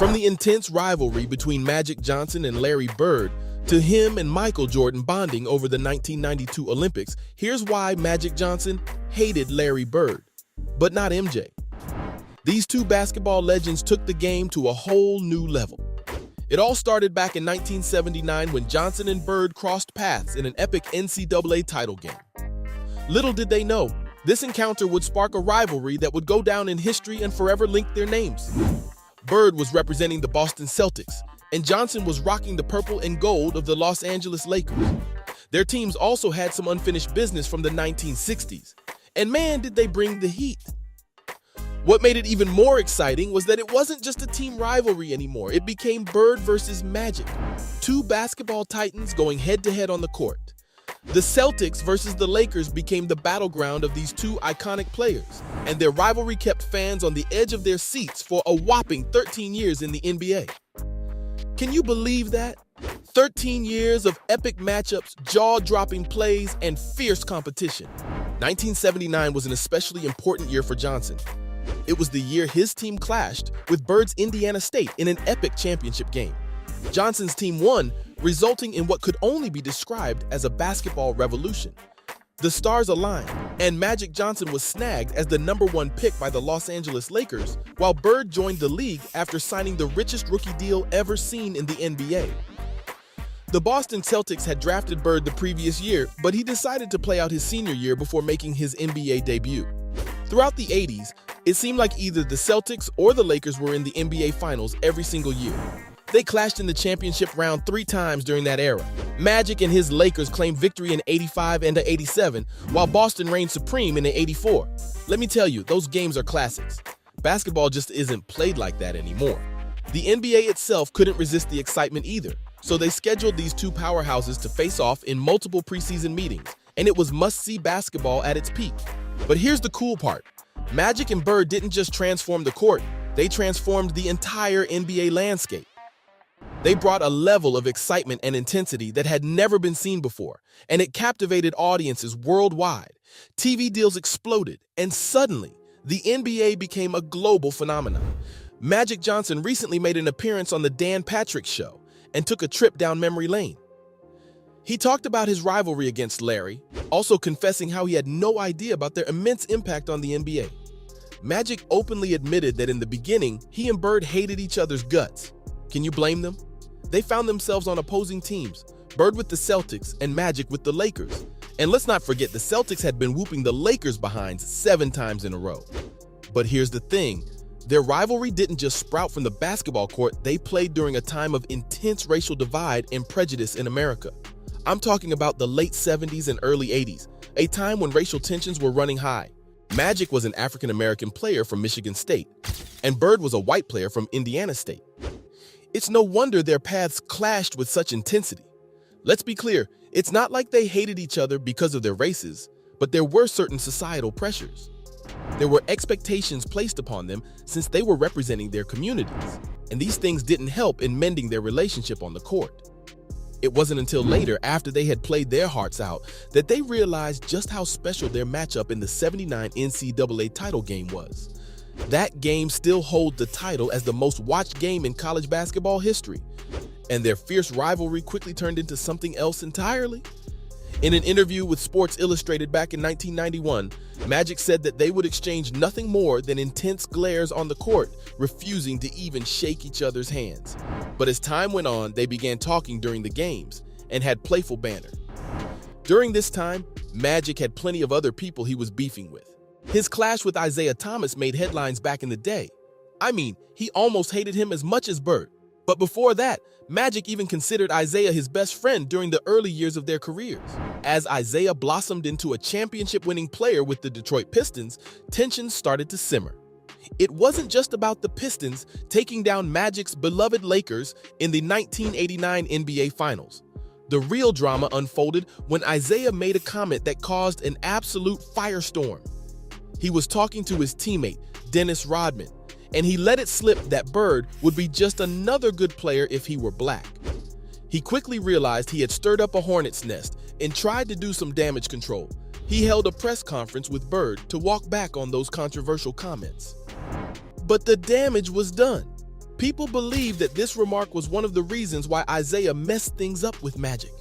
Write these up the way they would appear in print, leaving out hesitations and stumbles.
From the intense rivalry between Magic Johnson and Larry Bird to him and Michael Jordan bonding over the 1992 Olympics, here's why Magic Johnson hated Larry Bird, but not MJ. These two basketball legends took the game to a whole new level. It all started back in 1979 when Johnson and Bird crossed paths in an epic NCAA title game. Little did they know, this encounter would spark a rivalry that would go down in history and forever link their names. Bird was representing the Boston Celtics, and Johnson was rocking the purple and gold of the Los Angeles Lakers. Their teams also had some unfinished business from the 1960s, and man, did they bring the heat. What made it even more exciting was that it wasn't just a team rivalry anymore. It became Bird versus Magic, two basketball titans going head-to-head on the court. The Celtics versus the Lakers became the battleground of these two iconic players, and their rivalry kept fans on the edge of their seats for a whopping 13 years in the NBA. Can you believe that? 13 years of epic matchups, jaw-dropping plays, and fierce competition. 1979 was an especially important year for Johnson. It was the year his team clashed with Bird's Indiana State in an epic championship game. Johnson's team won, resulting in what could only be described as a basketball revolution. The stars aligned, and Magic Johnson was snagged as the #1 pick by the Los Angeles Lakers, while Bird joined the league after signing the richest rookie deal ever seen in the NBA. The Boston Celtics had drafted Bird the previous year, but he decided to play out his senior year before making his NBA debut. Throughout the 80s, it seemed like either the Celtics or the Lakers were in the NBA Finals every single year. They clashed in the championship round 3 times during that era. Magic and his Lakers claimed victory in '85 and '87, while Boston reigned supreme in '84. Let me tell you, those games are classics. Basketball just isn't played like that anymore. The NBA itself couldn't resist the excitement either, so they scheduled these two powerhouses to face off in multiple preseason meetings, and it was must-see basketball at its peak. But here's the cool part. Magic and Bird didn't just transform the court, they transformed the entire NBA landscape. They brought a level of excitement and intensity that had never been seen before, and it captivated audiences worldwide. TV deals exploded, and suddenly, the NBA became a global phenomenon. Magic Johnson recently made an appearance on the Dan Patrick Show and took a trip down memory lane. He talked about his rivalry against Larry, also confessing how he had no idea about their immense impact on the NBA. Magic openly admitted that in the beginning, he and Bird hated each other's guts. Can you blame them? They found themselves on opposing teams, Bird with the Celtics and Magic with the Lakers. And let's not forget the Celtics had been whooping the Lakers behind 7 times in a row. But here's the thing, their rivalry didn't just sprout from the basketball court, they played during a time of intense racial divide and prejudice in America. I'm talking about the late 70s and early 80s, a time when racial tensions were running high. Magic was an African-American player from Michigan State, and Bird was a white player from Indiana State. It's no wonder their paths clashed with such intensity. Let's be clear, it's not like they hated each other because of their races, but there were certain societal pressures. There were expectations placed upon them since they were representing their communities, and these things didn't help in mending their relationship on the court. It wasn't until later, after they had played their hearts out, that they realized just how special their matchup in the '79 NCAA title game was. That game still holds the title as the most watched game in college basketball history, and their fierce rivalry quickly turned into something else entirely. In an interview with Sports Illustrated back in 1991, Magic said that they would exchange nothing more than intense glares on the court, refusing to even shake each other's hands. But as time went on, they began talking during the games and had playful banter. During this time, Magic had plenty of other people he was beefing with. His clash with Isiah Thomas made headlines back in the day. I mean, he almost hated him as much as Bird. But before that, Magic even considered Isiah his best friend during the early years of their careers. As Isiah blossomed into a championship-winning player with the Detroit Pistons, tensions started to simmer. It wasn't just about the Pistons taking down Magic's beloved Lakers in the 1989 NBA Finals. The real drama unfolded when Isiah made a comment that caused an absolute firestorm. He was talking to his teammate, Dennis Rodman, and he let it slip that Bird would be just another good player if he were black. He quickly realized he had stirred up a hornet's nest and tried to do some damage control. He held a press conference with Bird to walk back on those controversial comments. But the damage was done. People believe that this remark was one of the reasons why Isiah messed things up with Magic.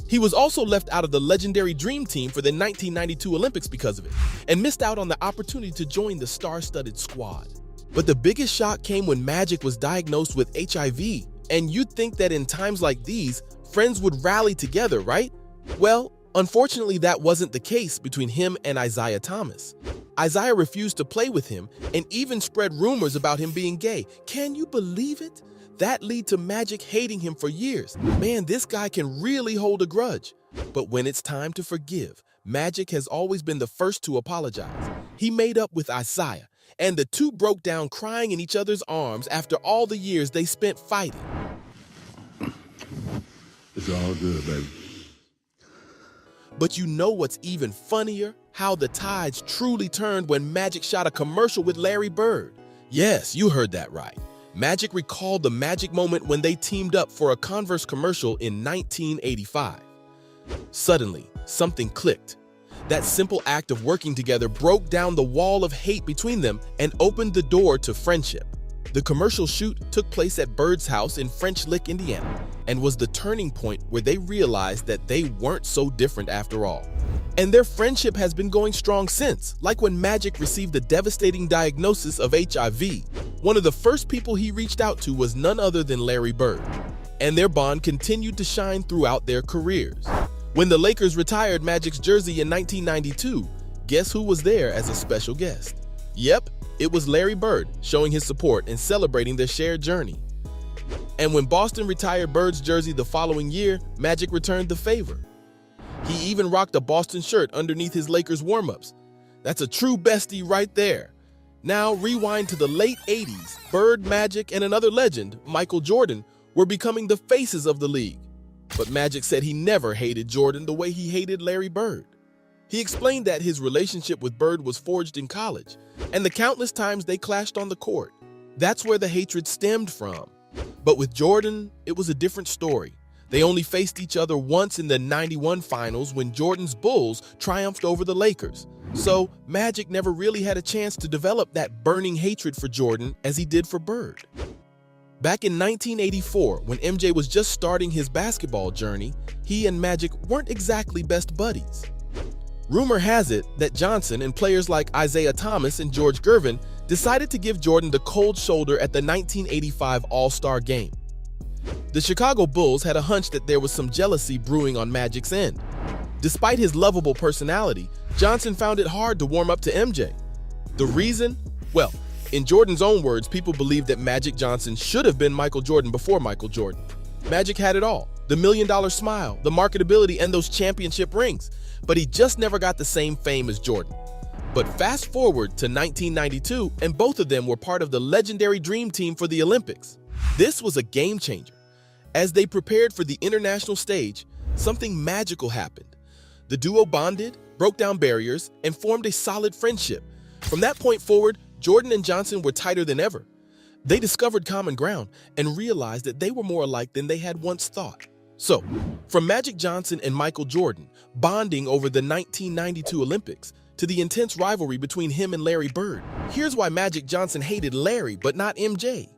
He was also left out of the legendary Dream Team for the 1992 Olympics because of it, and missed out on the opportunity to join the star-studded squad. But the biggest shock came when Magic was diagnosed with HIV, and you'd think that in times like these, friends would rally together, right? Well, unfortunately that wasn't the case between him and Isiah Thomas. Isiah refused to play with him and even spread rumors about him being gay. Can you believe it? That led to Magic hating him for years. Man, this guy can really hold a grudge. But when it's time to forgive, Magic has always been the first to apologize. He made up with Isiah, and the two broke down crying in each other's arms after all the years they spent fighting. It's all good, baby. But you know what's even funnier? How the tides truly turned when Magic shot a commercial with Larry Bird. Yes, you heard that right. Magic recalled the magic moment when they teamed up for a Converse commercial in 1985. Suddenly, something clicked. That simple act of working together broke down the wall of hate between them and opened the door to friendship. The commercial shoot took place at Bird's house in French Lick, Indiana, and was the turning point where they realized that they weren't so different after all. And their friendship has been going strong since, like when Magic received the devastating diagnosis of HIV. One of the first people he reached out to was none other than Larry Bird, and their bond continued to shine throughout their careers. When the Lakers retired Magic's jersey in 1992, guess who was there as a special guest? Yep, it was Larry Bird, showing his support and celebrating their shared journey. And when Boston retired Bird's jersey the following year, Magic returned the favor. He even rocked a Boston shirt underneath his Lakers warm-ups. That's a true bestie right there. Now rewind to the late 80s, Bird, Magic, and another legend, Michael Jordan, were becoming the faces of the league. But Magic said he never hated Jordan the way he hated Larry Bird. He explained that his relationship with Bird was forged in college, and the countless times they clashed on the court. That's where the hatred stemmed from. But with Jordan, it was a different story. They only faced each other once in the '91 finals when Jordan's Bulls triumphed over the Lakers. So Magic never really had a chance to develop that burning hatred for Jordan as he did for Bird. Back in 1984, when MJ was just starting his basketball journey, he and Magic weren't exactly best buddies. Rumor has it that Johnson and players like Isiah Thomas and George Gervin decided to give Jordan the cold shoulder at the 1985 All-Star Game. The Chicago Bulls had a hunch that there was some jealousy brewing on Magic's end. Despite his lovable personality, Johnson found it hard to warm up to MJ. The reason? Well, in Jordan's own words, people believed that Magic Johnson should have been Michael Jordan before Michael Jordan. Magic had it all: the $1 million smile, the marketability, and those championship rings. But he just never got the same fame as Jordan. But fast forward to 1992, and both of them were part of the legendary Dream Team for the Olympics. This was a game changer. As they prepared for the international stage, something magical happened. The duo bonded, broke down barriers, and formed a solid friendship. From that point forward, Jordan and Johnson were tighter than ever. They discovered common ground and realized that they were more alike than they had once thought. So, from Magic Johnson and Michael Jordan bonding over the 1992 Olympics to the intense rivalry between him and Larry Bird, here's why Magic Johnson hated Larry but not MJ.